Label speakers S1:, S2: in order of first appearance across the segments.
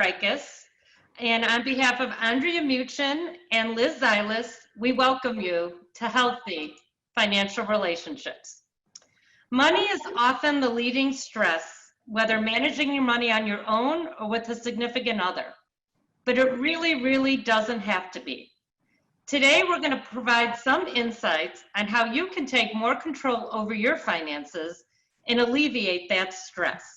S1: Rikus, and on behalf of Andrea Muchin and Liz Zylis, we welcome you to Healthy Financial Relationships. Money is often the leading stress, whether managing your money on your own or with a significant other, but it really doesn't have to be. Today, we're going to provide some insights on how you can take more control over your finances and alleviate that stress.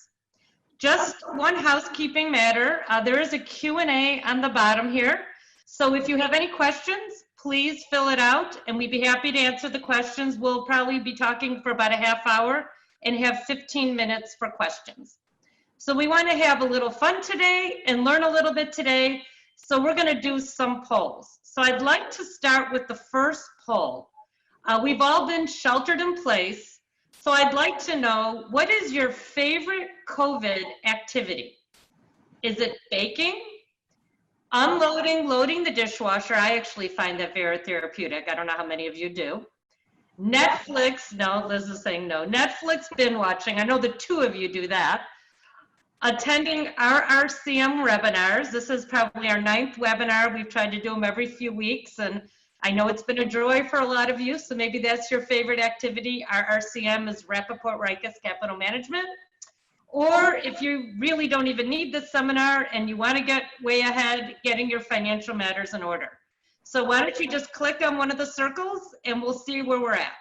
S1: Just one housekeeping matter, there is a Q&A on the bottom here. So if you have any questions, please fill it out and we'd be happy to answer the questions. We'll probably be talking for about a half hour and have 15 minutes for questions. So we want to have a little fun today and learn a little bit today. So we're going to do some polls. So I'd like to start with the first poll. We've all been sheltered in place. So I'd like to know, what is your favorite COVID activity? Is it baking, unloading, loading the dishwasher? I actually find that very therapeutic. I don't know how many of you do. Netflix, no, Liz is saying no. Netflix binge watching, I know the two of you do that. Attending our RCM webinars. This is probably our 9th webinar. We've tried to do them every few weeks, and I know it's been a joy for a lot of you, so maybe that's your favorite activity. Our RCM is Rappaport Rikus Capital Management. Or if you really don't even need this seminar and you want to get way ahead, getting your financial matters in order. So why don't you just click on one of the circles and we'll see where we're at.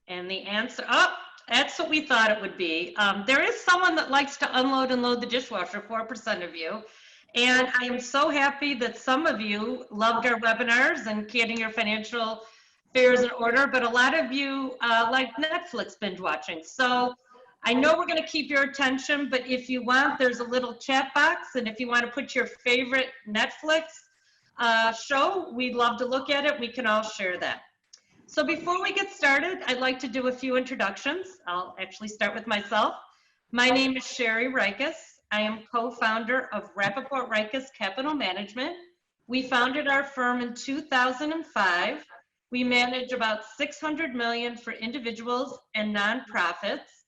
S1: And the answer, oh, that's what we thought it would be. There is someone that likes to unload and load the dishwasher, 4% of you. And I am so happy that some of you loved our webinars and getting your financial affairs in order, but a lot of you like Netflix binge watching. So I know we're gonna keep your attention, but if you want, there's a little chat box, and if you wanna put your favorite Netflix show, we'd love to look at it. We can all share that. So before we get started, I'd like to do a few introductions. I'll actually start with myself. My name is Sherry Rikus. I am co-founder of Rappaport Rikus Capital Management. We founded our firm in 2005. We manage about $600 million for individuals and nonprofits.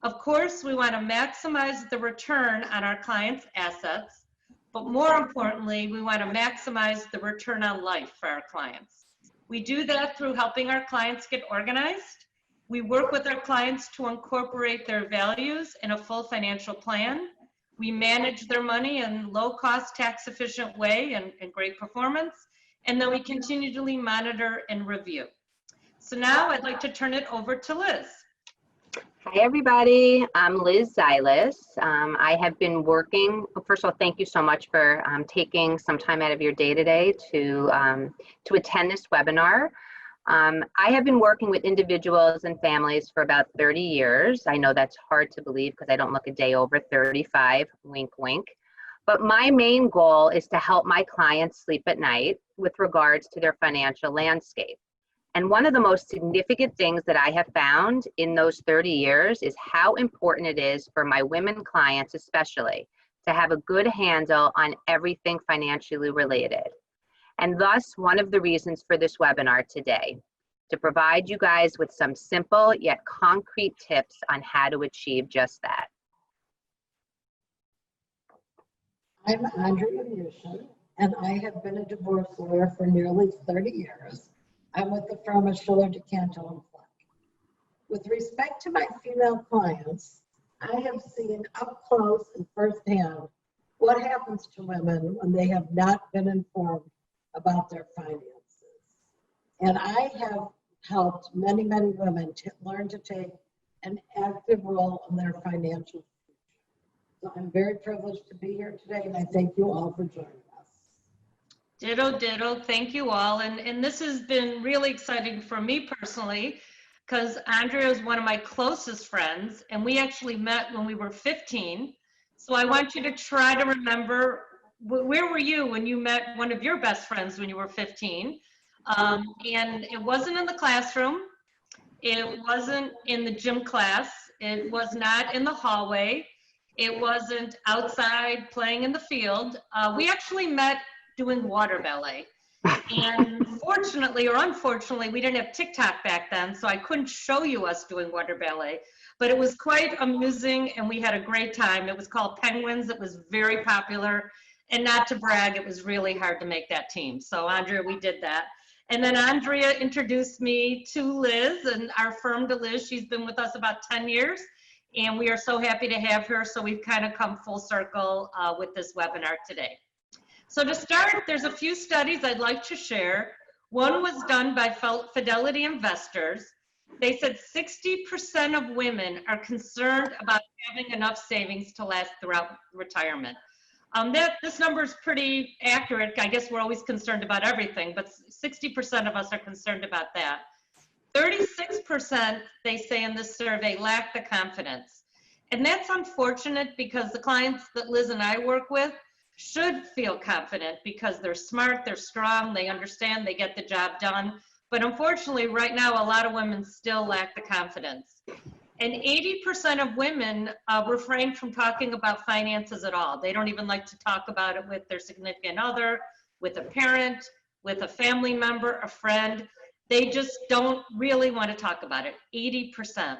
S1: Of course, we want to maximize the return on our clients' assets, but more importantly, we want to maximize the return on life for our clients. We do that through helping our clients get organized. We work with our clients to incorporate their values in a full financial plan. We manage their money in low-cost, tax-efficient way and great performance. And then we continually monitor and review. So now I'd like to turn it over to Liz.
S2: Hi, everybody. I'm Liz Zylis. I have been working, first of all, thank you so much for taking some time out of your day today to attend this webinar. I have been working with individuals and families for about 30 years. I know that's hard to believe because I don't look a day over 35, wink, wink. But my main goal is to help my clients sleep at night with regards to their financial landscape. And one of the most significant things that I have found in those 30 years is how important it is for my women clients especially to have a good handle on everything financially related. And thus, one of the reasons for this webinar today, to provide you guys with some simple yet concrete tips on how to achieve just that.
S3: I'm Andrea Muchin, and I have been a divorce lawyer for nearly 30 years. I'm with the firm of Schiller, DeCanto, and Fleck. With respect to my female clients, I have seen up close and firsthand what happens to women when they have not been informed about their finances. And I have helped many women to learn to take an active role in their financial future. So I'm very privileged to be here today, and I thank you all for joining us.
S1: Ditto, ditto. Thank you all. And this has been really exciting for me personally, because Andrea is one of my closest friends, and we actually met when we were 15. So I want you to try to remember, where were you when you met one of your best friends when you were 15? And it wasn't in the classroom. It wasn't in the gym class. It was not in the hallway. It wasn't outside playing in the field. We actually met doing water ballet. And Fortunately or unfortunately, we didn't have TikTok back then, so I couldn't show you us doing water ballet, but it was quite amusing and we had a great time. It was called Penguins. It was very popular, and not to brag, it was really hard to make that team. So Andrea, we did that. And then Andrea introduced me to Liz and our firm to Liz. She's been with us about 10 years and we are so happy to have her. So we've kind of come full circle with this webinar today. So to start, there's a few studies I'd like to share. One was done by Fidelity Investors. They said 60% of women are concerned about having enough savings to last throughout retirement. This number is pretty accurate. I guess we're always concerned about everything, but 60% of us are concerned about that. 36%, they say in this survey, lack the confidence. And that's unfortunate because the clients that Liz and I work with should feel confident because they're smart, they're strong, they understand, they get the job done. But unfortunately, right now, a lot of women still lack the confidence. And 80% of women refrain from talking about finances at all. They don't even like to talk about it with their significant other, with a parent, with a family member, a friend. They just don't really want to talk about it, 80%.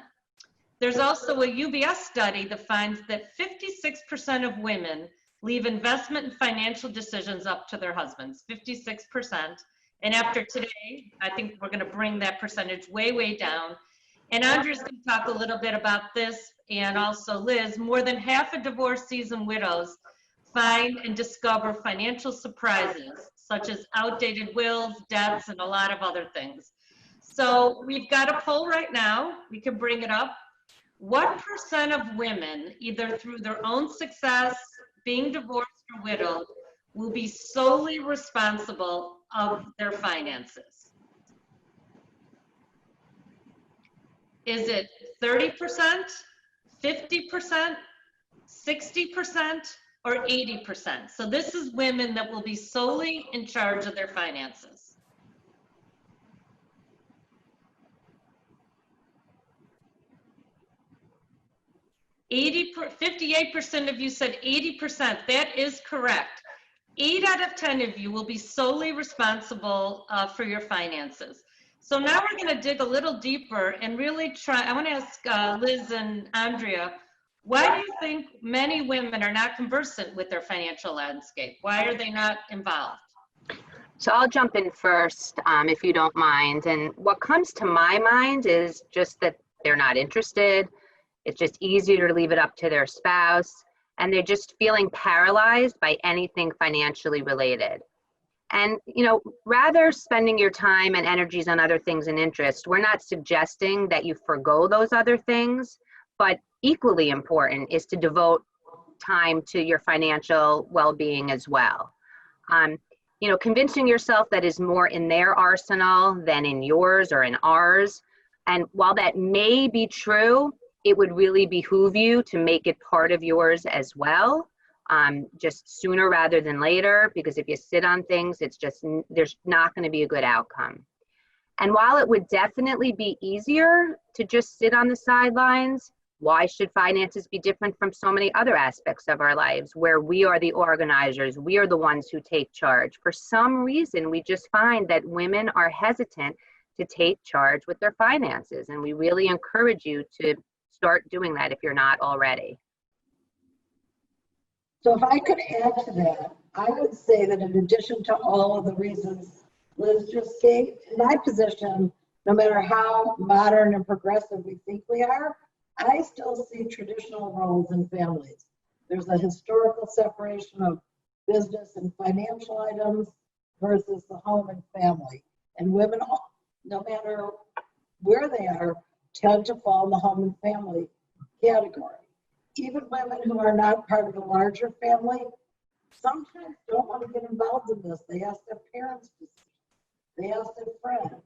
S1: There's also a UBS study that finds that 56% of women leave investment and financial decisions up to their husbands, 56%. And after today, I think we're going to bring that percentage way, way down. And Andrea's going to talk a little bit about this, and also Liz. More than half of divorcees and widows find and discover financial surprises, such as outdated wills, debts, and a lot of other things. So we've got a poll right now. We can bring it up. What percent of women, either through their own success, being divorced or widowed, will be solely responsible of their finances? Is it 30%, 50%, 60%, or 80%? So this is women that will be solely in charge of their finances. 58% of you said 80%. That is correct. 8 out of 10 of you will be solely responsible for your finances. So now we're going to dig a little deeper and really try. I want to ask Liz and Andrea, why do you think many women are not conversant with their financial landscape? Why are they not involved?
S2: So I'll jump in first, if you don't mind. And what comes to my mind is just that they're not interested. It's just easier to leave it up to their spouse, and they're just feeling paralyzed by anything financially related. And, you know, rather spending your time and energies on other things and interests, we're not suggesting that you forgo those other things, but equally important is to devote time to your financial well-being as well. You know, convincing yourself that is more in their arsenal than in yours or in ours. And while that may be true, it would really behoove you to make it part of yours as well, just sooner rather than later, because if you sit on things, it's just, there's not going to be a good outcome. And while it would definitely be easier to just sit on the sidelines, why should finances be different from so many other aspects of our lives where we are the organizers, we are the ones who take charge? For some reason, we just find that women are hesitant to take charge with their finances, and we really encourage you to start doing that if you're not already.
S3: So if I could add to that, I would say that in addition to all of the reasons Liz just gave, in my position, no matter how modern and progressive we think we are, I still see traditional roles in families. There's a historical separation of business and financial items versus the home and family. And women, no matter where they are, tend to fall in the home and family category. Even women who are not part of a larger family sometimes don't want to get involved in this. They ask their parents to see. They ask their friends.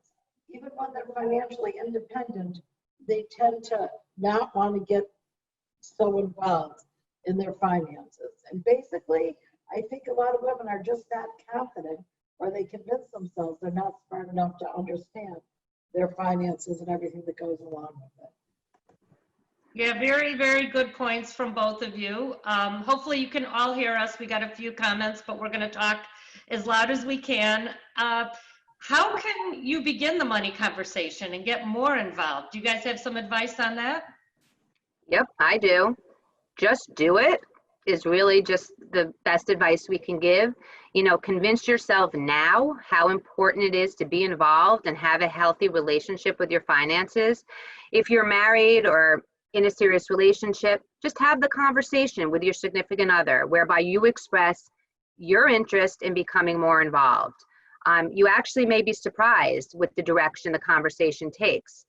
S3: Even when they're financially independent, they tend to not want to get so involved in their finances. And basically, I think a lot of women are just not confident, or they convince themselves they're not smart enough to understand their finances and everything that goes along with it.
S1: Yeah, very, very good points from both of you. Hopefully you can all hear us. We got a few comments, but we're going to talk as loud as we can. How can you begin the money conversation and get more involved? Do you guys have some advice on that?
S2: Yep, I do. Just do it is really just the best advice we can give. You know, convince yourself now how important it is to be involved and have a healthy relationship with your finances. If you're married or in a serious relationship, just have the conversation with your significant other whereby you express your interest in becoming more involved. You actually may be surprised with the direction the conversation takes.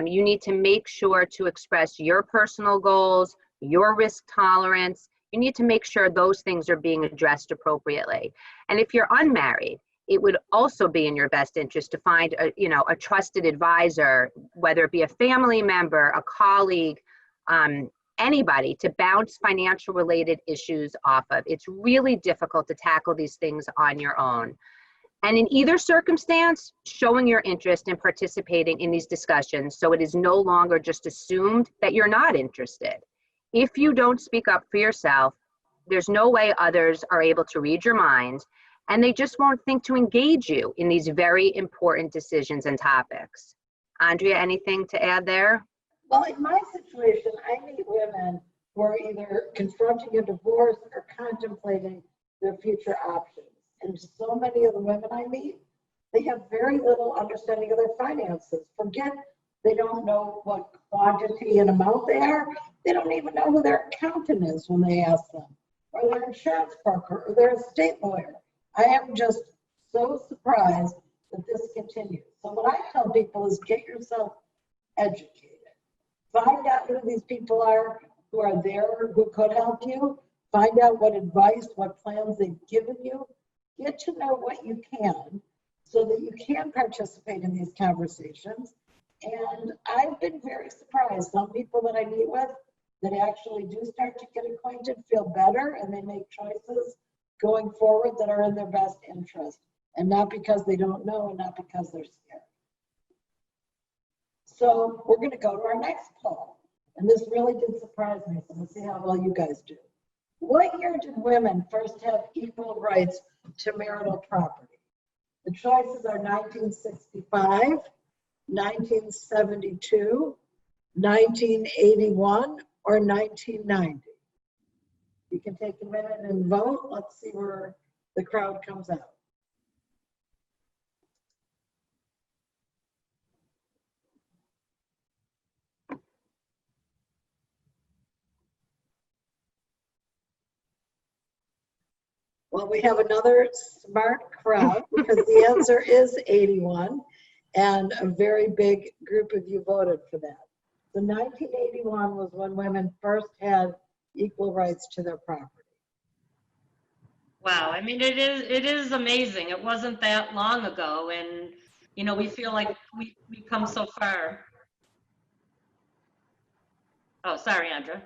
S2: You need to make sure to express your personal goals, your risk tolerance. You need to make sure those things are being addressed appropriately. And if you're unmarried, it would also be in your best interest to find a trusted advisor, whether it be a family member, a colleague, anybody to bounce financial related issues off of. It's really difficult to tackle these things on your own. And in either circumstance, showing your interest in participating in these discussions so it is no longer just assumed that you're not interested. If you don't speak up for yourself, there's no way others are able to read your mind, and they just won't think to engage you in these very important decisions and topics. Andrea, anything to add there?
S3: Well, in my situation, I meet women who are either confronting a divorce or contemplating their future options. And so many of the women I meet, they have very little understanding of their finances. Forget they don't know what quantity and amount they are. They don't even know who their accountant is when they ask them, or their insurance broker, or their estate lawyer. I am just so surprised that this continues. So what I tell people is get yourself educated. Find out who these people are who are there, who could help you. Find out what advice, what plans they've given you. Get to know what you can so that you can participate in these conversations. And I've been very surprised. Some people that I meet with that actually do start to get acquainted feel better, and they make choices going forward that are in their best interest, and not because they don't know and not because they're scared. So we're going to go to our next poll. And this really did surprise me, so we'll see how well you guys do. What year did women first have equal rights to marital property? The choices are 1965, 1972, 1981, or 1990. You can take a minute and vote. Let's see where the crowd comes out. Well, we have another smart crowd because the answer is 81, and a very big group of you voted for that. So 1981 was when women first had equal rights to their property.
S1: Wow, I mean, it is amazing. It wasn't that long ago, and you know, we feel like we've come so far. Oh, sorry, Andrea.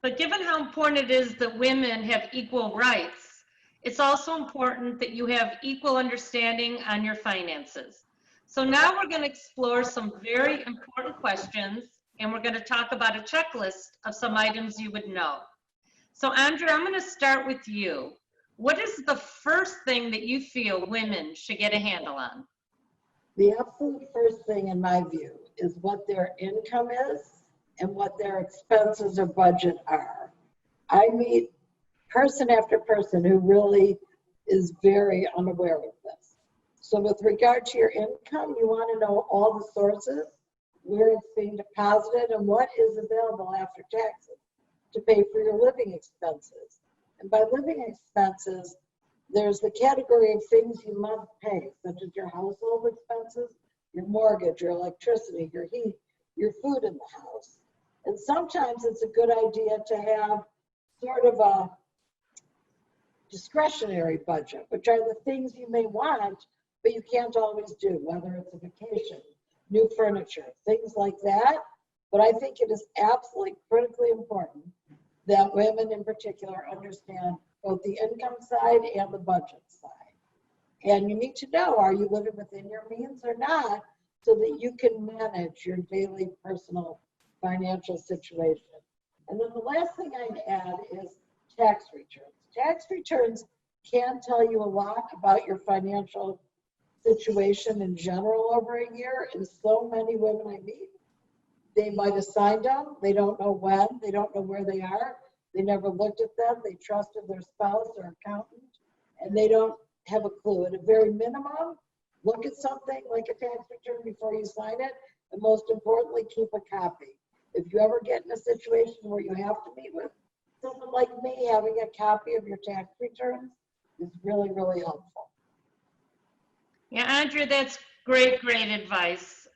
S1: But given how important it is that women have equal rights, it's also important that you have equal understanding on your finances. So now we're going to explore some very important questions, and we're going to talk about a checklist of some items you would know. So Andrea, I'm going to start with you. What is the first thing that you feel women should get a handle on?
S3: The absolute first thing in my view is what their income is and what their expenses or budget are. I meet person after person who really is very unaware of this. So with regard to your income, you want to know all the sources, where it's being deposited, and what is available after taxes to pay for your living expenses. And by living expenses, there's the category of things you must pay, such as your household expenses, your mortgage, your electricity, your heat, your food in the house. And sometimes it's a good idea to have sort of a discretionary budget, which are the things you may want, but you can't always do, whether it's a vacation, new furniture, things like that. But I think it is absolutely critically important that women in particular understand both the income side and the budget side. And you need to know, are you living within your means or not, so that you can manage your daily personal financial situation. And then the last thing I'd add is tax returns. Tax returns can tell you a lot about your financial situation in general over a year, and so many women I meet, they might have signed them, they don't know when, they don't know where they are, they never looked at them, they trusted their spouse or accountant, and they don't have a clue. At a very minimum, look at something like a tax return before you sign it, and most importantly, keep a copy. If you ever get in a situation where you have to meet with someone like me, having a copy of your tax returns is really, really helpful.
S1: Yeah, Andrea, that's great, great advice.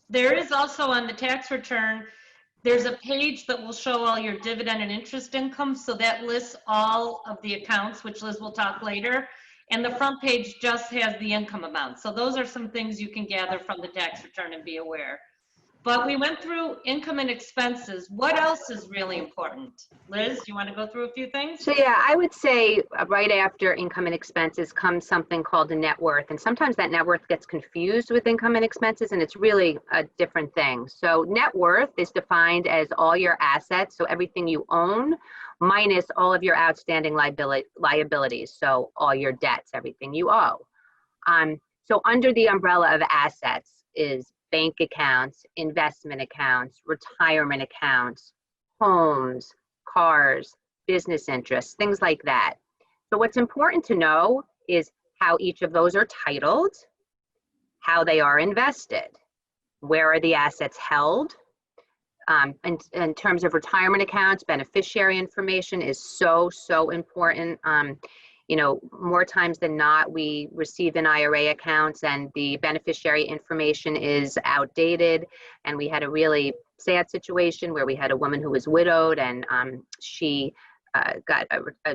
S1: There is also on the tax return, there's a page that will show all your dividend and interest income. So that lists all of the accounts, which Liz will talk later. And the front page just has the income amount. So those are some things you can gather from the tax return and be aware. But we went through income and expenses. What else is really important? Liz, you want to go through a few things?
S2: So yeah, I would say right after income and expenses comes something called a net worth. And sometimes that net worth gets confused with income and expenses, and it's really a different thing. So net worth is defined as all your assets, so everything you own, minus all of your outstanding liabilities. So all your debts, everything you owe. So under the umbrella of assets is bank accounts, investment accounts, retirement accounts, homes, cars, business interests, things like that. So what's important to know is how each of those are titled, how they are invested, where are the assets held. In terms of retirement accounts, beneficiary information is so important. You know, more times than not, we receive in IRA accounts and the beneficiary information is outdated. And we had a really sad situation where we had a woman who was widowed, and she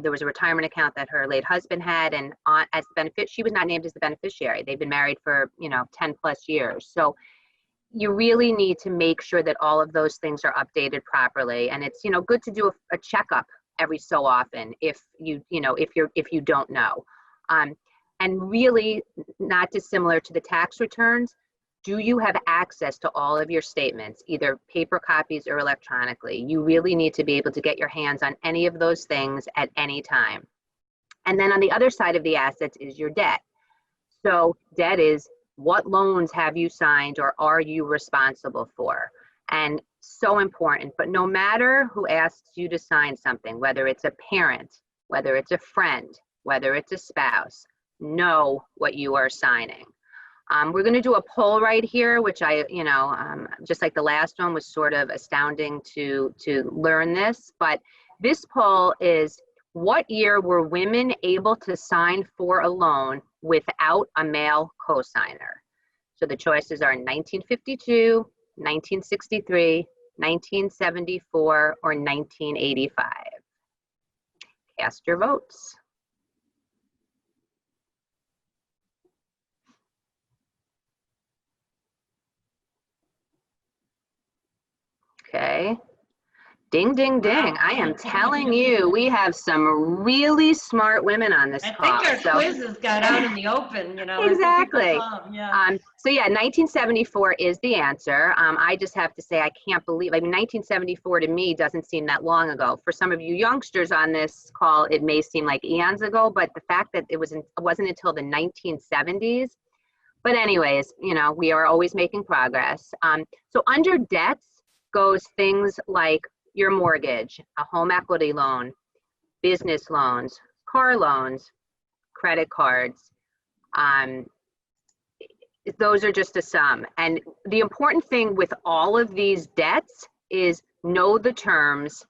S2: there was a retirement account that her late husband had, and as the benefit, she was not named as the beneficiary. They've been married for 10+ years. So you really need to make sure that all of those things are updated properly. And it's good to do a checkup every so often if you don't know. And really not dissimilar to the tax returns, do you have access to all of your statements, either paper copies or electronically? You really need to be able to get your hands on any of those things at any time. And then on the other side of the assets is your debt. So debt is what loans have you signed or are you responsible for? And so important, but no matter who asks you to sign something, whether it's a parent, whether it's a friend, whether it's a spouse, know what you are signing. We're going to do a poll right here, which just like the last one was sort of astounding to learn this, but this poll is, what year were women able to sign for a loan without a male cosigner? So the choices are 1952, 1963, 1974, or 1985. Cast your votes. Okay. Ding, ding, ding.
S1: Wow.
S2: I am telling you, we have some really smart women on this call.
S1: I think our quizzes got out in the open,
S2: Exactly.
S1: Yeah.
S2: So yeah, 1974 is the answer. I just have to say, I can't believe, 1974 to me doesn't seem that long ago. For some of you youngsters on this call, it may seem like eons ago, but the fact that it wasn't until the 1970s. But anyways, we are always making progress. So under debts goes things like your mortgage, a home equity loan, business loans, car loans, credit cards. Those are just a sum. And the important thing with all of these debts is know the terms,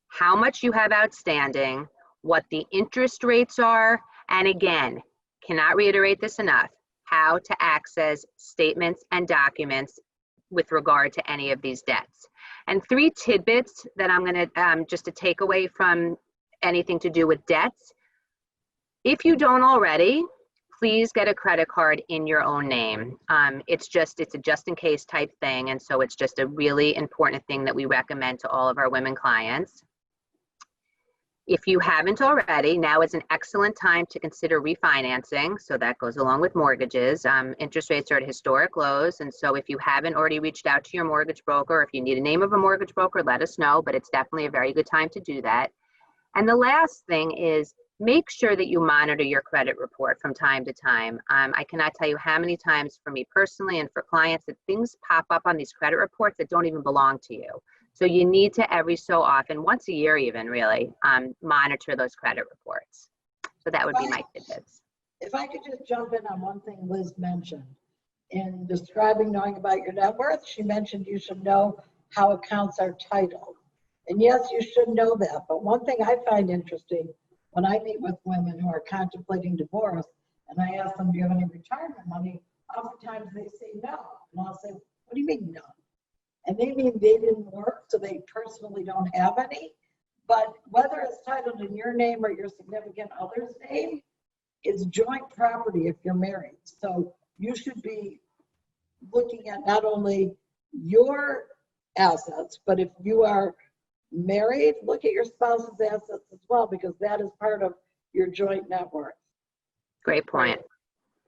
S2: how much you have outstanding, what the interest rates are, and again, cannot reiterate this enough, how to access statements and documents with regard to any of these debts. And 3 tidbits that I'm going to just to take away from anything to do with debts. If you don't already, please get a credit card in your own name. It's a just in case type thing. And so it's just a really important thing that we recommend to all of our women clients. If you haven't already, now is an excellent time to consider refinancing. So that goes along with mortgages. Interest rates are at historic lows. And so if you haven't already reached out to your mortgage broker, if you need a name of a mortgage broker, let us know, but it's definitely a very good time to do that. And the last thing is make sure that you monitor your credit report from time to time. I cannot tell you how many times for me personally and for clients that things pop up on these credit reports that don't even belong to you. So you need to every so often, once a year even really, monitor those credit reports. So that would be my tidbits.
S3: If I could just jump in on one thing Liz mentioned. In describing knowing about your net worth, she mentioned you should know how accounts are titled. And yes, you should know that. But one thing I find interesting when I meet with women who are contemplating divorce, and I ask them, do you have any retirement money? Oftentimes they say no. And I'll say, what do you mean no? And they mean they didn't work, so they personally don't have any. But whether it's titled in your name or your significant other's name, it's joint property if you're married. So you should be looking at not only your assets, but if you are married, look at your spouse's assets as well, because that is part of your joint net worth.
S2: Great point.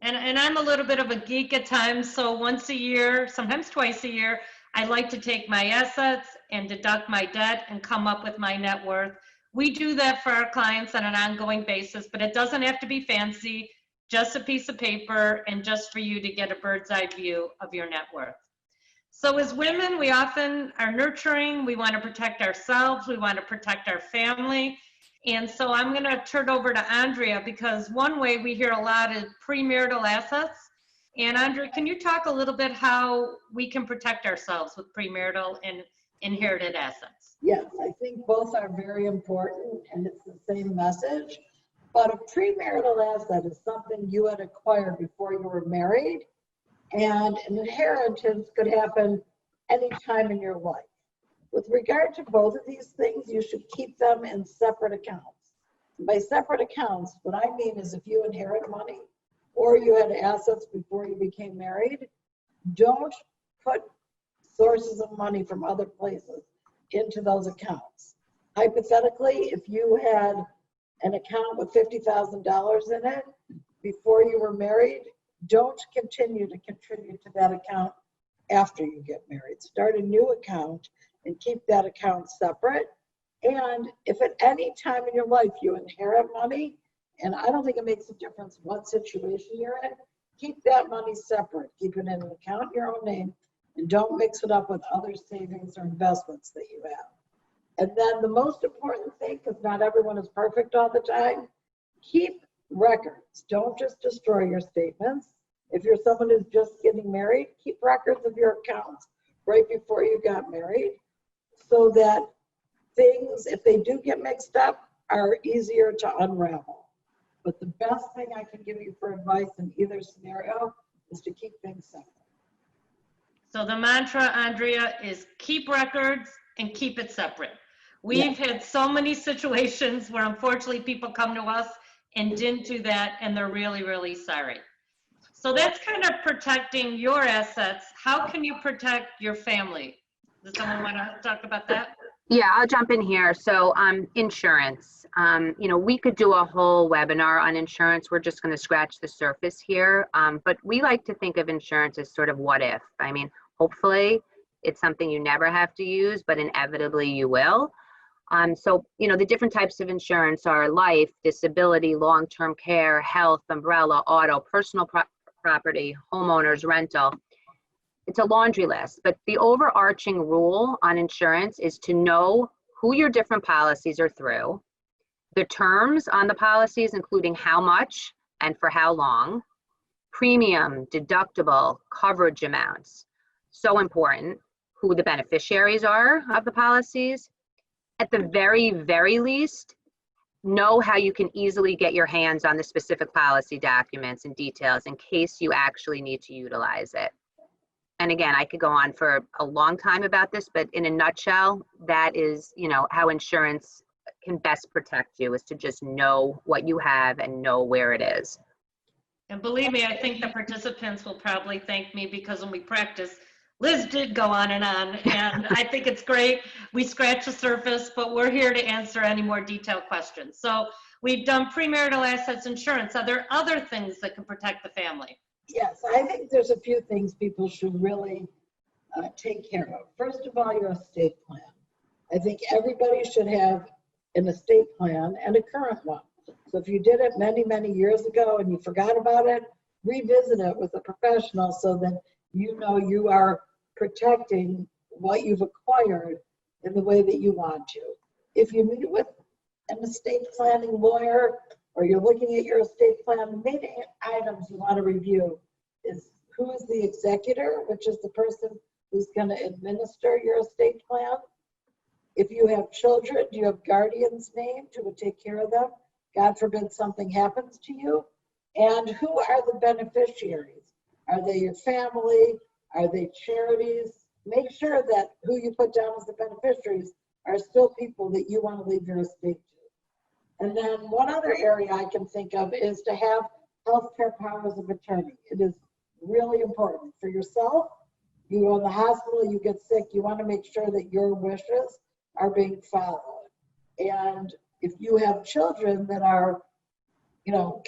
S1: And I'm a little bit of a geek at times, so once a year, sometimes twice a year, I like to take my assets and deduct my debt and come up with my net worth. We do that for our clients on an ongoing basis, but it doesn't have to be fancy, just a piece of paper and just for you to get a bird's eye view of your net worth. So as women, we often are nurturing, we want to protect ourselves, we want to protect our family. And so I'm going to turn it over to Andrea, because one way we hear a lot is premarital assets. And Andrea, can you talk a little bit how we can protect ourselves with premarital and inherited assets?
S3: Yes, I think both are very important and it's the same message. But a premarital asset is something you had acquired before you were married, and an inheritance could happen any time in your life. With regard to both of these things, you should keep them in separate accounts. By separate accounts, what I mean is if you inherit money or you had assets before you became married, don't put sources of money from other places into those accounts. Hypothetically, if you had an account with $50,000 in it before you were married, don't continue to contribute to that account after you get married. Start a new account and keep that account separate. And if at any time in your life you inherit money, and I don't think it makes a difference what situation you're in, keep that money separate. Keep it in an account in your own name and don't mix it up with other savings or investments that you have. And then the most important thing, because not everyone is perfect all the time, keep records. Don't just destroy your statements. If you're someone who's just getting married, keep records of your accounts right before you got married so that things, if they do get mixed up, are easier to unravel. But the best thing I can give you for advice in either scenario is to keep things separate.
S1: So the mantra, Andrea, is keep records and keep it separate. We've had so many situations where unfortunately people come to us and didn't do that, and they're really, really sorry. So that's kind of protecting your assets. How can you protect your family? Does someone want to talk about that?
S2: Yeah, I'll jump in here. So insurance, we could do a whole webinar on insurance. We're just going to scratch the surface here. But we like to think of insurance as sort of what if. I mean, hopefully it's something you never have to use, but inevitably you will. So, the different types of insurance are life, disability, long-term care, health, umbrella, auto, personal property, homeowners, rental. It's a laundry list, but the overarching rule on insurance is to know who your different policies are through, the terms on the policies, including how much and for how long, premium, deductible, coverage amounts. So important, who the beneficiaries are of the policies. At the very, very least, know how you can easily get your hands on the specific policy documents and details in case you actually need to utilize it. And again, I could go on for a long time about this, but in a nutshell, that is, how insurance can best protect you, is to just know what you have and know where it is.
S1: And believe me, I think the participants will probably thank me, because when we practice, Liz did go on, and I think it's great. We scratch the surface, but we're here to answer any more detailed questions. So we've done premarital assets insurance. Are there other things that can protect the family?
S3: Yes, I think there's a few things people should really take care of. First of all, your estate plan. I think everybody should have an estate plan and a current one. So if you did it many, many years ago and you forgot about it, revisit it with a professional so that you know you are protecting what you've acquired in the way that you want to. If you meet with an estate planning lawyer or you're looking at your estate plan, the main items you want to review is who is the executor, which is the person who's going to administer your estate plan. If you have children, do you have guardians named who would take care of them? God forbid something happens to you. And who are the beneficiaries? Are they your family? Are they charities? Make sure that who you put down as the beneficiaries are still people that you want to leave your estate to. And then one other area I can think of is to have healthcare powers of attorney. It is really important for yourself. You go in the hospital, you get sick, you want to make sure that your wishes are being followed. And if you have children that are,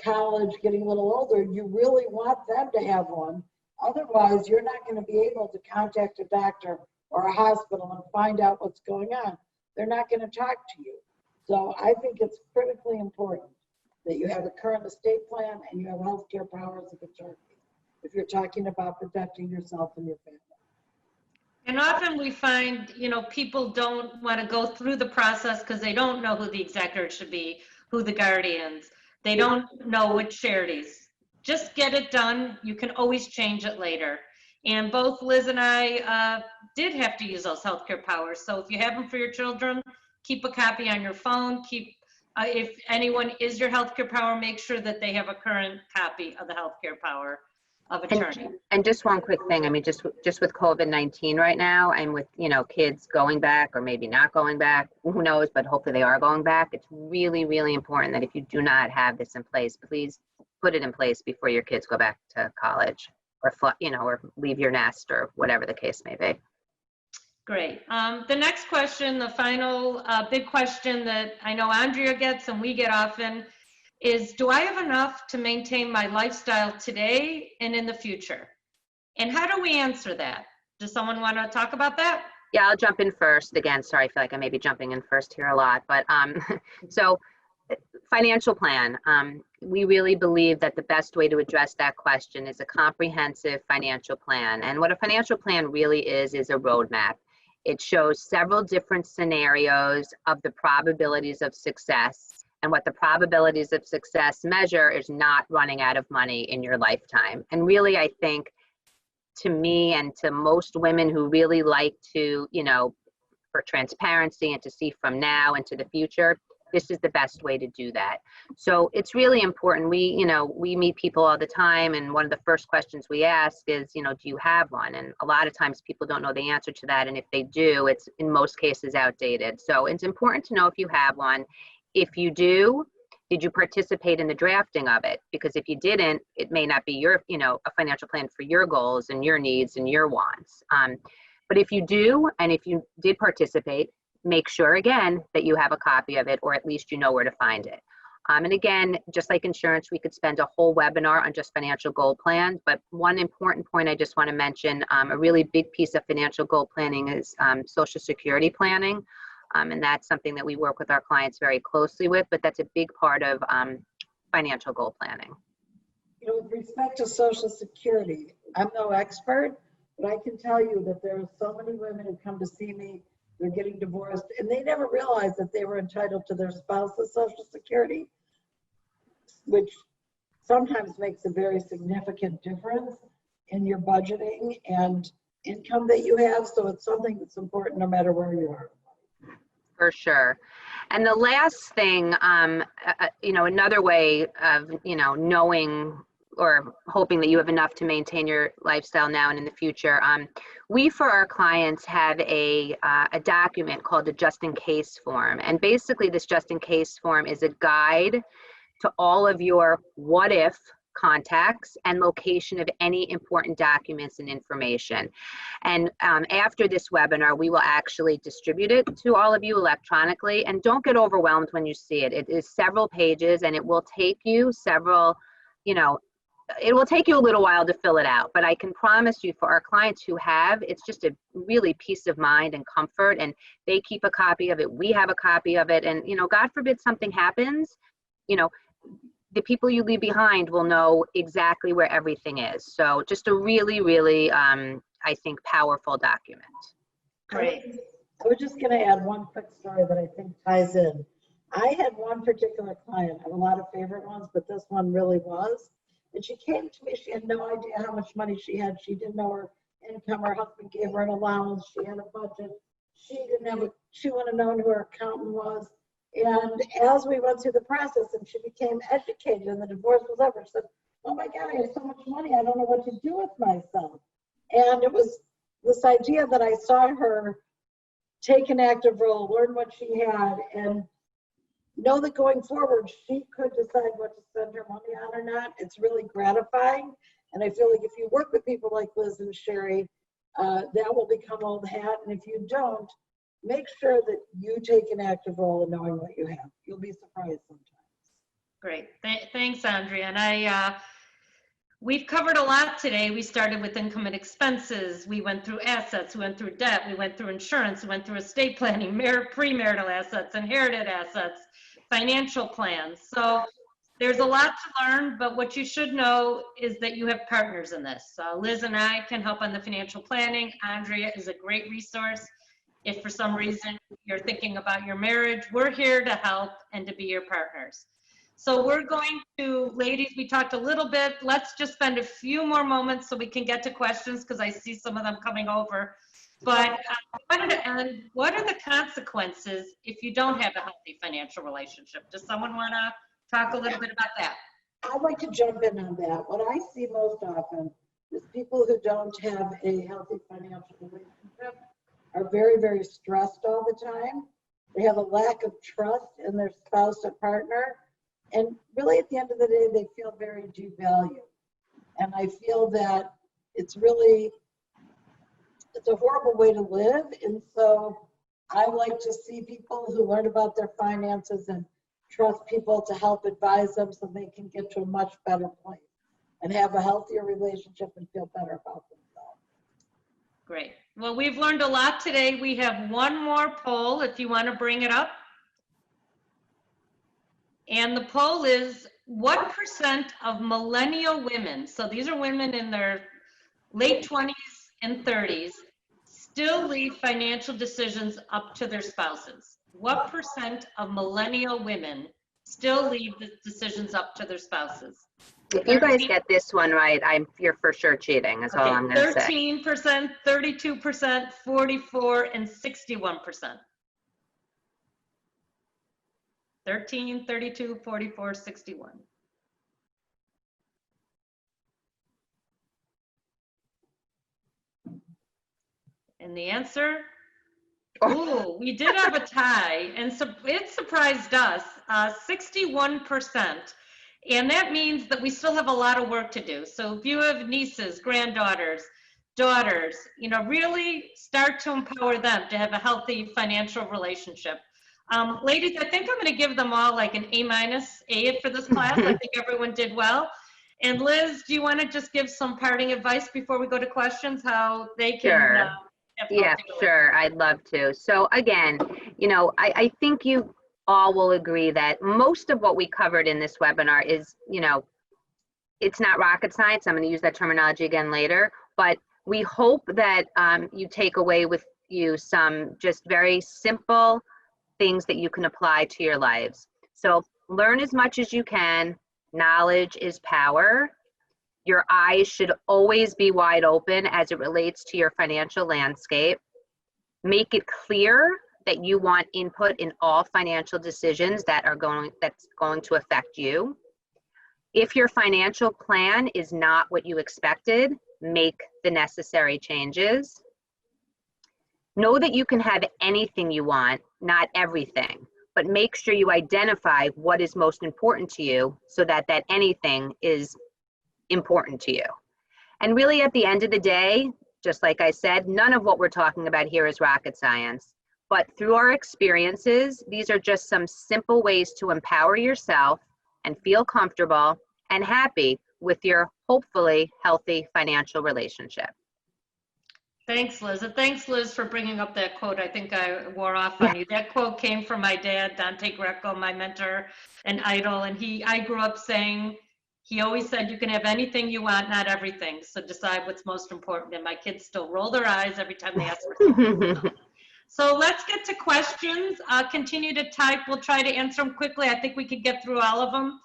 S3: college, getting a little older, you really want them to have one. Otherwise, you're not going to be able to contact a doctor or a hospital and find out what's going on. They're not going to talk to you. So I think it's critically important that you have a current estate plan and you have healthcare powers of attorney if you're talking about protecting yourself and your family.
S1: And often we find, people don't want to go through the process because they don't know who the executor should be, who the guardians. They don't know which charities. Just get it done. You can always change it later. And both Liz and I did have to use those healthcare powers. So if you have them for your children, keep a copy on your phone. If anyone is your healthcare power, make sure that they have a current copy of the healthcare power of attorney.
S2: And just one quick thing, I mean, just with COVID-19 right now, and with, kids going back or maybe not going back, who knows, but hopefully they are going back. It's really, really important that if you do not have this in place, please put it in place before your kids go back to college or, or leave your nest or whatever the case may be.
S1: Great. The next question, the final big question that I know Andrea gets and we get often is, do I have enough to maintain my lifestyle today and in the future? And how do we answer that? Does someone want to talk about that?
S2: Yeah, I'll jump in first. Again, sorry, I feel like I may be jumping in first here a lot, but so financial plan. We really believe that the best way to address that question is a comprehensive financial plan. And what a financial plan really is a roadmap. It shows several different scenarios of the probabilities of success. And what the probabilities of success measure is not running out of money in your lifetime. And really, I think, to me and to most women who really like to, for transparency and to see from now into the future, this is the best way to do that. So it's really important. We meet people all the time, and one of the first questions we ask is, do you have one? And a lot of times people don't know the answer to that. And if they do, it's in most cases outdated. So it's important to know if you have one. If you do, did you participate in the drafting of it? Because if you didn't, it may not be your, a financial plan for your goals and your needs and your wants. But if you do, and if you did participate, make sure again that you have a copy of it, or at least you know where to find it. And again, just like insurance, we could spend a whole webinar on just financial goal plans. But one important point I just want to mention, a really big piece of financial goal planning is Social Security planning. And that's something that we work with our clients very closely with, but that's a big part of financial goal planning.
S3: With respect to Social Security, I'm no expert, but I can tell you that there are so many women who come to see me, they're getting divorced, and they never realized that they were entitled to their spouse's Social Security, which sometimes makes a very significant difference in your budgeting and income that you have. So it's something that's important no matter where you are.
S2: For sure. And the last thing, another way of, knowing or hoping that you have enough to maintain your lifestyle now and in the future, we, for our clients, have a document called the Just in Case form. And basically this Just in Case form is a guide to all of your what if contacts and location of any important documents and information. And after this webinar, we will actually distribute it to all of you electronically. And don't get overwhelmed when you see it. It is several pages, and it will take you it will take you a little while to fill it out. But I can promise you, for our clients who have, it's just a really peace of mind and comfort, and they keep a copy of it. We have a copy of it. And, God forbid something happens, the people you leave behind will know exactly where everything is. So just a really, really, I think, powerful document.
S1: Great.
S3: I was just going to add one quick story that I think ties in. I had one particular client. I have a lot of favorite ones, but this one really was. And she came to me. She had no idea how much money she had. She didn't know her income. Her husband gave her an allowance. She had a budget. She wouldn't have known who her accountant was. And as we went through the process and she became educated and the divorce was over, she said, oh my God, I have so much money. I don't know what to do with myself. And it was this idea that I saw her take an active role, learn what she had, and know that going forward, she could decide what to spend her money on or not. It's really gratifying. And I feel like if you work with people like Liz and Sherry, that will become old hat. And if you don't, make sure that you take an active role in knowing what you have. You'll be surprised sometimes.
S1: Great. Thanks, Andrea. And we've covered a lot today. We started with income and expenses. We went through assets. We went through debt. We went through insurance. We went through estate planning, premarital assets, inherited assets, financial plans. So there's a lot to learn, but what you should know is that you have partners in this. Liz and I can help on the financial planning. Andrea is a great resource. If for some reason you're thinking about your marriage, we're here to help and to be your partners. So we're going to, ladies, we talked a little bit. Let's just spend a few more moments so we can get to questions because I see some of them coming over. But I wanted to end, what are the consequences if you don't have a healthy financial relationship? Does someone want to talk a little bit about that?
S3: I'd like to jump in on that. What I see most often is people who don't have a healthy financial relationship are very, very stressed all the time. They have a lack of trust in their spouse or partner. And really at the end of the day, they feel very devalued. And I feel that it's a horrible way to live. And so I like to see people who learn about their finances and trust people to help advise them so they can get to a much better place and have a healthier relationship and feel better about themselves.
S1: Great. Well, we've learned a lot today. We have one more poll if you want to bring it up. And the poll is, what percent of millennial women, so these are women in their late 20s and 30s, still leave financial decisions up to their spouses? What percent of millennial women still leave the decisions up to their spouses?
S2: If you guys get this one right, you're for sure cheating, is all I'm going to say.
S1: 13%, 32%, 44%, and 61%. 13, 32, 44, 61. And the answer? Ooh, we did have a tie, and so it surprised us, 61%. And that means that we still have a lot of work to do. So if you have nieces, granddaughters, daughters, really start to empower them to have a healthy financial relationship. Ladies, I think I'm going to give them all like an A- for this class. I think everyone did well. And Liz, do you want to just give some parting advice before we go to questions, how they can
S2: Sure. Yeah, sure. I'd love to. So again, I think you all will agree that most of what we covered in this webinar is, it's not rocket science. I'm going to use that terminology again later, but we hope that you take away with you some just very simple things that you can apply to your lives. So learn as much as you can. Knowledge is power. Your eyes should always be wide open as it relates to your financial landscape. Make it clear that you want input in all financial decisions that's going to affect you. If your financial plan is not what you expected, make the necessary changes. Know that you can have anything you want, not everything, but make sure you identify what is most important to you so that that anything is important to you. And really at the end of the day, just like I said, none of what we're talking about here is rocket science, but through our experiences, these are just some simple ways to empower yourself and feel comfortable and happy with your hopefully healthy financial relationship.
S1: Thanks, Liz. And thanks, Liz, for bringing up that quote. I think I wore off on you. That quote came from my dad, Dante Greco, my mentor and idol. And I grew up saying, he always said, you can have anything you want, not everything. So decide what's most important. And my kids still roll their eyes every time they ask for something. So let's get to questions. Continue to type. We'll try to answer them quickly. I think we could get through all of them.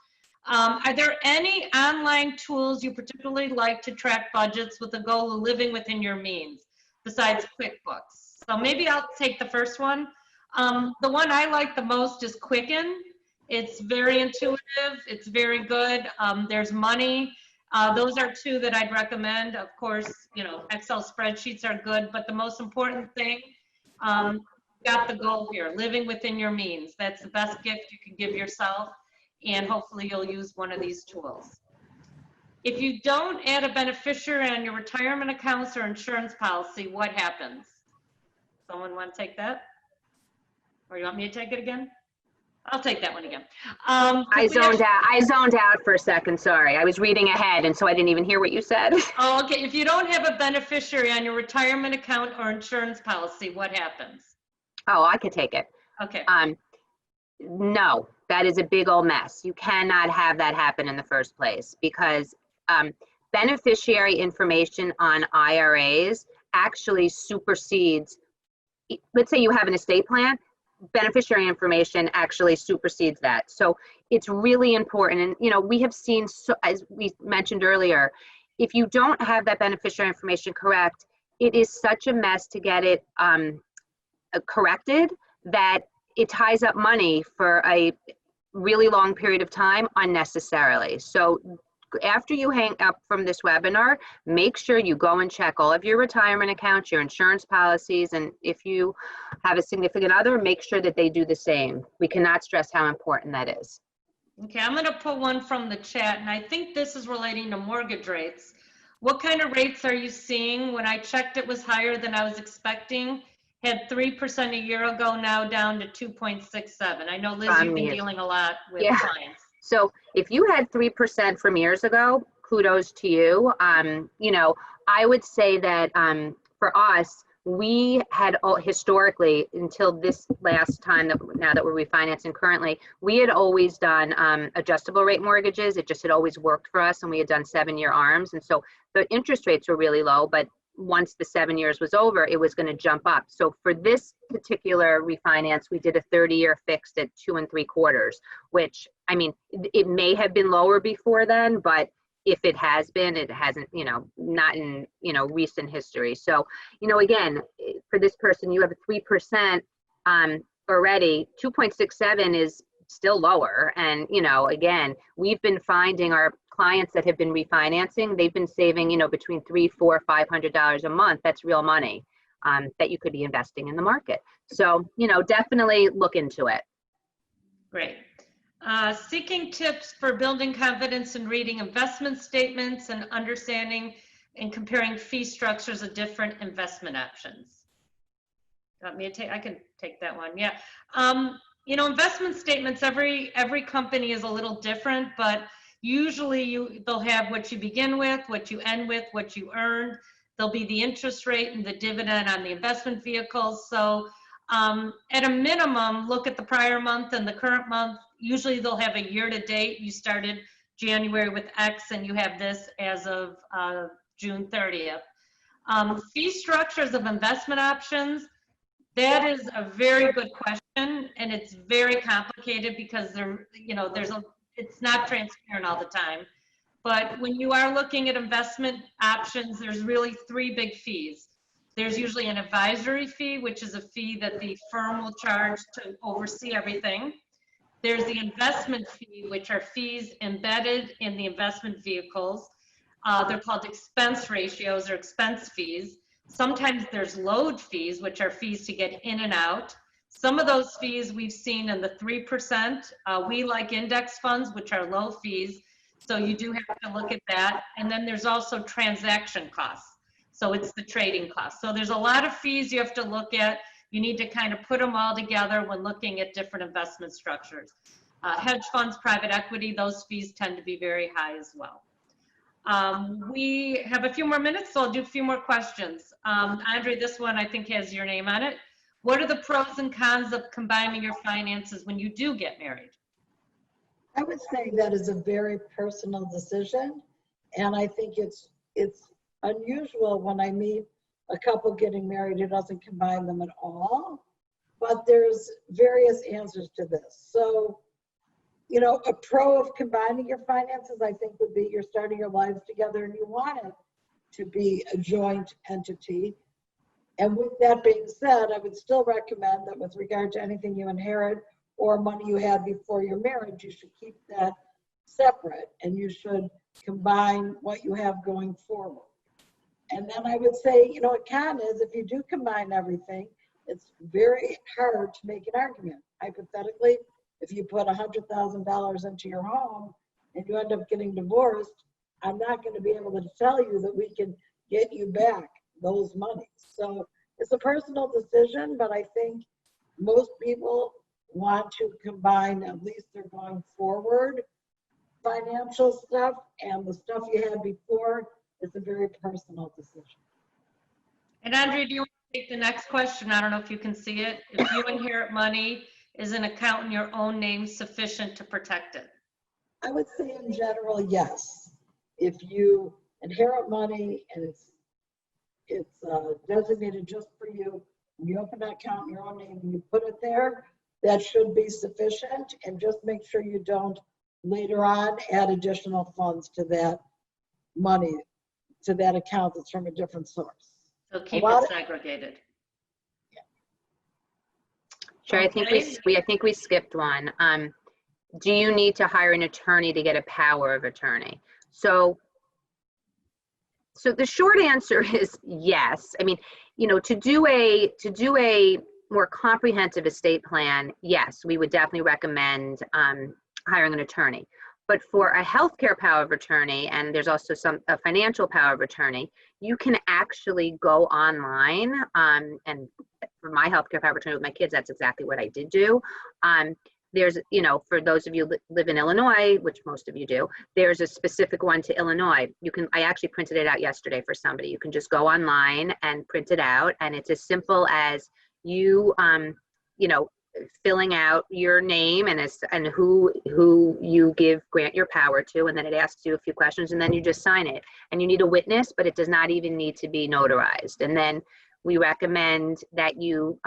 S1: Are there any online tools you particularly like to track budgets with the goal of living within your means besides QuickBooks? So maybe I'll take the first one. The one I like the most is Quicken. It's very intuitive. It's very good. There's money. Those are two that I'd recommend. Of course, you know, Excel spreadsheets are good, but the most important thing, got the goal here, living within your means. That's the best gift you can give yourself, and hopefully you'll use one of these tools. If you don't add a beneficiary on your retirement accounts or insurance policy, what happens? Someone want to take that? Or you want me to take it again? I'll take that one again.
S2: I zoned out for a second, sorry. I was reading ahead, and so I didn't even hear what you said.
S1: Oh, okay. If you don't have a beneficiary on your retirement account or insurance policy, what happens?
S2: Oh, I could take it.
S1: Okay.
S2: No, that is a big old mess. You cannot have that happen in the first place because beneficiary information on IRAs actually supersedes, let's say you have an estate plan, beneficiary information actually supersedes that. So it's really important. And, you know, we have seen, so, as we mentioned earlier, if you don't have that beneficiary information correct, it is such a mess to get it corrected that it ties up money for a really long period of time unnecessarily. So after you hang up from this webinar, make sure you go and check all of your retirement accounts, your insurance policies, and if you have a significant other, make sure that they do the same. We cannot stress how important that is.
S1: Okay, I'm going to pull one from the chat, and I think this is relating to mortgage rates. What kind of rates are you seeing? When I checked, it was higher than I was expecting. Had 3% a year ago, now down to 2.67. I know, Liz, you've been dealing a lot with clients.
S2: So if you had 3% from years ago, kudos to you. You know, I would say that for us, we had historically, until this last time, now that we're refinancing currently, we had always done adjustable rate mortgages. It just had always worked for us, and we had done 7-year ARMs. And so the interest rates were really low, but once the 7 years was over, it was going to jump up. So for this particular refinance, we did a 30-year fixed at 2 3/4, which, I mean, it may have been lower before then, but if it has been, it hasn't, you know, not in, you know, recent history. So, you know, again, for this person, you have a 3% already. 2.67 is still lower. And, you know, again, we've been finding our clients that have been refinancing, they've been saving, you know, between $300, $400, $500 a month. That's real money that you could be investing in the market. So, you know, definitely look into it.
S1: Great. Seeking tips for building confidence in reading investment statements and understanding and comparing fee structures of different investment options. Want me to take? I can take that one. Yeah. You know, investment statements, every company is a little different, but usually they'll have what you begin with, what you end with, what you earned. There'll be the interest rate and the dividend on the investment vehicles. So at a minimum, look at the prior month and the current month. Usually they'll have a year to date. You started January with X and you have this as of June 30th. Fee structures of investment options, that is a very good question, and it's very complicated because it's not transparent all the time. But when you are looking at investment options, there's really 3 big fees. There's usually an advisory fee, which is a fee that the firm will charge to oversee everything. There's the investment fee, which are fees embedded in the investment vehicles. They're called expense ratios or expense fees. Sometimes there's load fees, which are fees to get in and out. Some of those fees we've seen in the 3%. We like index funds, which are low fees. So you do have to look at that. And then there's also transaction costs. So it's the trading costs. So there's a lot of fees you have to look at. You need to kind of put them all together when looking at different investment structures. Hedge funds, private equity, those fees tend to be very high as well. We have a few more minutes, so I'll do a few more questions. Andre, this one I think has your name on it. What are the pros and cons of combining your finances when you do get married?
S3: I would say that is a very personal decision, and I think it's unusual when I meet a couple getting married who doesn't combine them at all, but there's various answers to this. So, you know, a pro of combining your finances, I think, would be you're starting your lives together and you want it to be a joint entity. And with that being said, I would still recommend that with regard to anything you inherit or money you had before your marriage, you should keep that separate and you should combine what you have going forward. And then I would say, you know, a con is if you do combine everything, it's very hard to make an argument. Hypothetically, if you put $100,000 into your home and you end up getting divorced, I'm not going to be able to tell you that we can get you back those monies. So it's a personal decision, but I think most people want to combine at least their going forward financial stuff and the stuff you had before. It's a very personal decision.
S1: And Andrea, do you want to take the next question? I don't know if you can see it. If you inherit money, is an account in your own name sufficient to protect it?
S3: I would say in general, yes. If you inherit money and it's designated just for you, and you open an account in your own name and you put it there, that should be sufficient. And just make sure you don't later on add additional funds to that money, to that account that's from a different source.
S1: So keep it segregated.
S2: Sure,
S1: Okay.
S2: I think we skipped one. Do you need to hire an attorney to get a power of attorney? So the short answer is yes. I mean, you know, to do a more comprehensive estate plan, yes, we would definitely recommend hiring an attorney. But for a healthcare power of attorney, and there's also a financial power of attorney, you can actually go online. And for my healthcare power of attorney with my kids, that's exactly what I did do. There's, you know, for those of you who live in Illinois, which most of you do, there's a specific one to Illinois. I actually printed it out yesterday for somebody. You can just go online and print it out. And it's as simple as you, you know, filling out your name and who you grant your power to, and then it asks you a few questions, and then you just sign it. And you need a witness, but it does not even need to be notarized. And then we recommend that you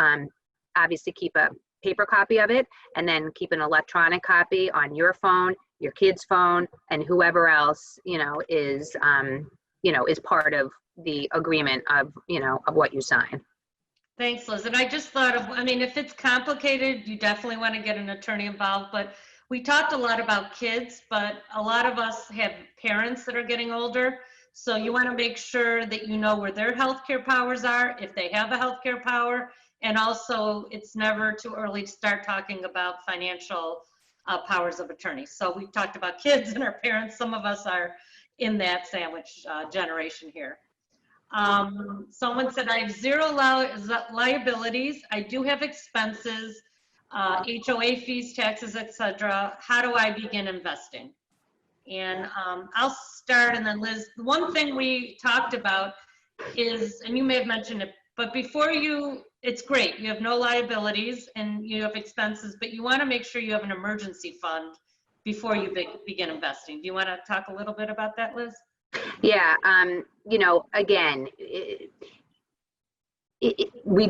S2: obviously keep a paper copy of it, and then keep an electronic copy on your phone, your kid's phone, and whoever else, you know, is part of the agreement of, you know, of what you sign.
S1: Thanks, Liz. And I just thought of, I mean, if it's complicated, you definitely want to get an attorney involved. But we talked a lot about kids, but a lot of us have parents that are getting older. So you want to make sure that you know where their healthcare powers are, if they have a healthcare power. And also, it's never too early to start talking about financial powers of attorney. So we've talked about kids and our parents. Some of us are in that sandwich generation here. Someone said, I have zero liabilities. I do have expenses, HOA fees, taxes, etc. How do I begin investing? And I'll start, and then Liz, the one thing we talked about is, and you may have mentioned it, but before it's great, you have no liabilities and you have expenses, but you want to make sure you have an emergency fund before you begin investing. Do you want to talk a little bit about that, Liz?
S2: Yeah, you know, again, it's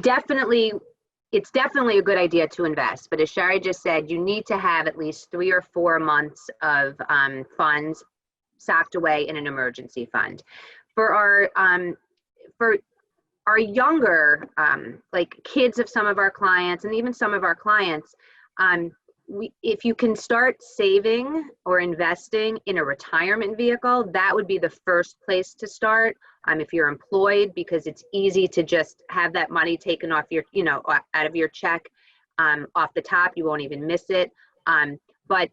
S2: definitely a good idea to invest, but as Shari just said, you need to have at least 3 or 4 months of funds socked away in an emergency fund. For our younger, like kids of some of our clients, and even some of our clients, if you can start saving or investing in a retirement vehicle, that would be the first place to start. If you're employed, because it's easy to just have that money taken off your, you know, out of your check off the top, you won't even miss it. But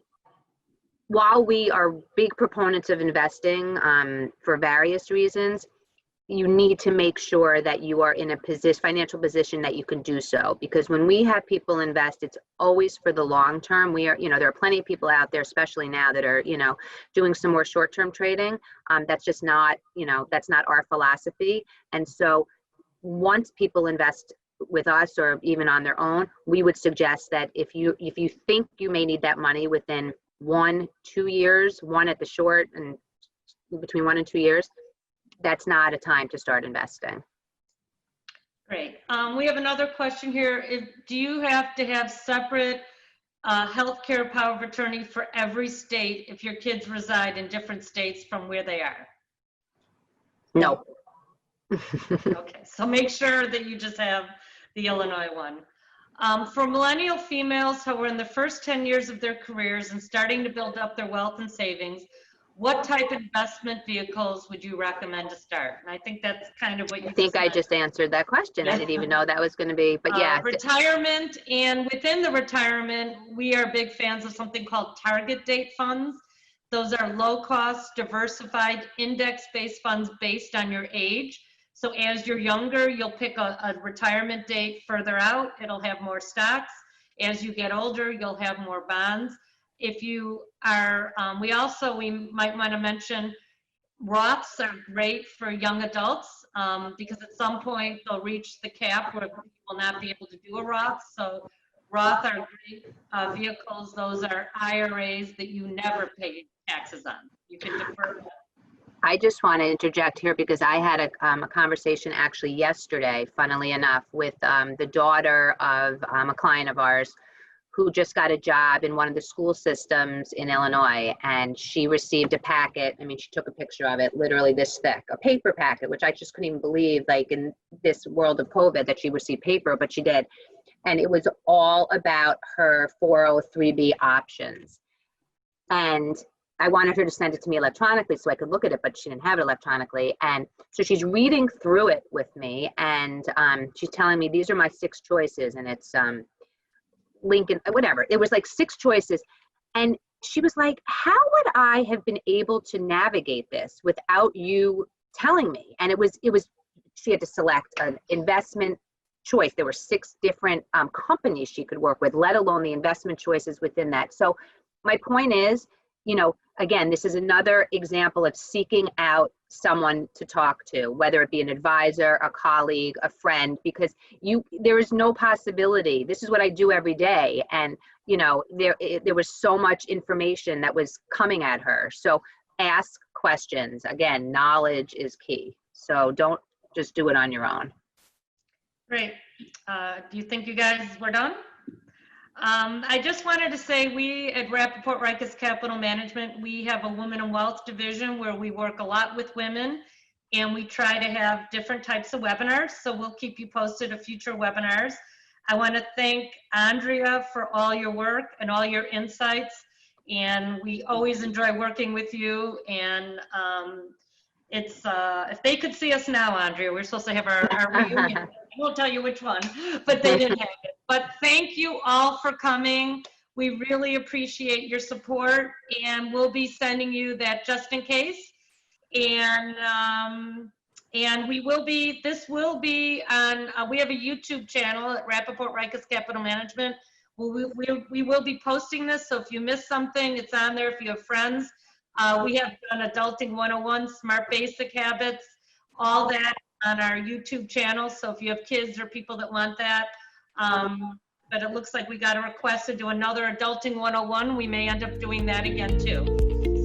S2: while we are big proponents of investing for various reasons, you need to make sure that you are in a financial position that you can do so. Because when we have people invest, it's always for the long term. We are, there are plenty of people out there, especially now, that are, doing some more short-term trading. That's just not, that's not our philosophy. And so once people invest with us or even on their own, we would suggest that if you think you may need that money within 1-2 years, one at the short and between 1 and 2 years, that's not a time to start investing.
S1: Great. We have another question here. Do you have to have separate healthcare power of attorney for every state if your kids reside in different states from where they are?
S2: No.
S1: Okay, so make sure that you just have the Illinois one. For millennial females who are in the first 10 years of their careers and starting to build up their wealth and savings, what type of investment vehicles would you recommend to start? And I think that's kind of what you
S2: I think I
S1: said.
S2: just answered that question. I didn't even know that was going to be, but yeah.
S1: Retirement, and within the retirement, we are big fans of something called target date funds. Those are low cost, diversified, index-based funds based on your age. So as you're younger, you'll pick a retirement date further out. It'll have more stocks. As you get older, you'll have more bonds. If you are, we might want to mention Roths are great for young adults because at some point they'll reach the cap where people will not be able to do a Roth. So Roth are great vehicles. Those are IRAs that you never pay taxes on. You can defer them.
S2: I just want to interject here because I had a conversation actually yesterday, funnily enough, with the daughter of a client of ours who just got a job in one of the school systems in Illinois, and she received a packet. I mean, she took a picture of it, literally this thick, a paper packet, which I just couldn't even believe, like in this world of COVID, that she received paper, but she did. And it was all about her 403B options. And I wanted her to send it to me electronically so I could look at it, but she didn't have it electronically. And so she's reading through it with me, and she's telling me, these are my 6 choices, and it's Lincoln, whatever. It was like 6 choices. And she was like, how would I have been able to navigate this without you telling me? And it was, she had to select an investment choice. There were 6 different companies she could work with, let alone the investment choices within that. So my point is, again, this is another example of seeking out someone to talk to, whether it be an advisor, a colleague, a friend, because there is no possibility. This is what I do every day. And, there was so much information that was coming at her. So ask questions. Again, knowledge is key. So don't just do it on your own.
S1: Great. Do you think you guys were done? I just wanted to say we at Rappaport Rikers Capital Management, we have a Women in Wealth division where we work a lot with women, and we try to have different types of webinars. So we'll keep you posted of future webinars. I want to thank Andrea for all your work and all your insights. And we always enjoy working with you. And if they could see us now, Andrea, we're supposed to have our reunion. I won't tell you which one, but they didn't have it. But thank you all for coming. We really appreciate your support, and we'll be sending you that just in case. And we will be, this will be on, we have a YouTube channel at Rappaport Rikers Capital Management. We will be posting this, so if you miss something, it's on there. If you have friends, we have done Adulting 101, Smart Basic Habits, all that on our YouTube channel. So if you have kids or people that want that, but it looks like we got a request to do another Adulting 101. We may end up doing that again too.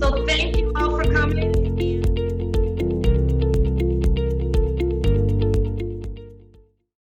S1: So thank you all for coming.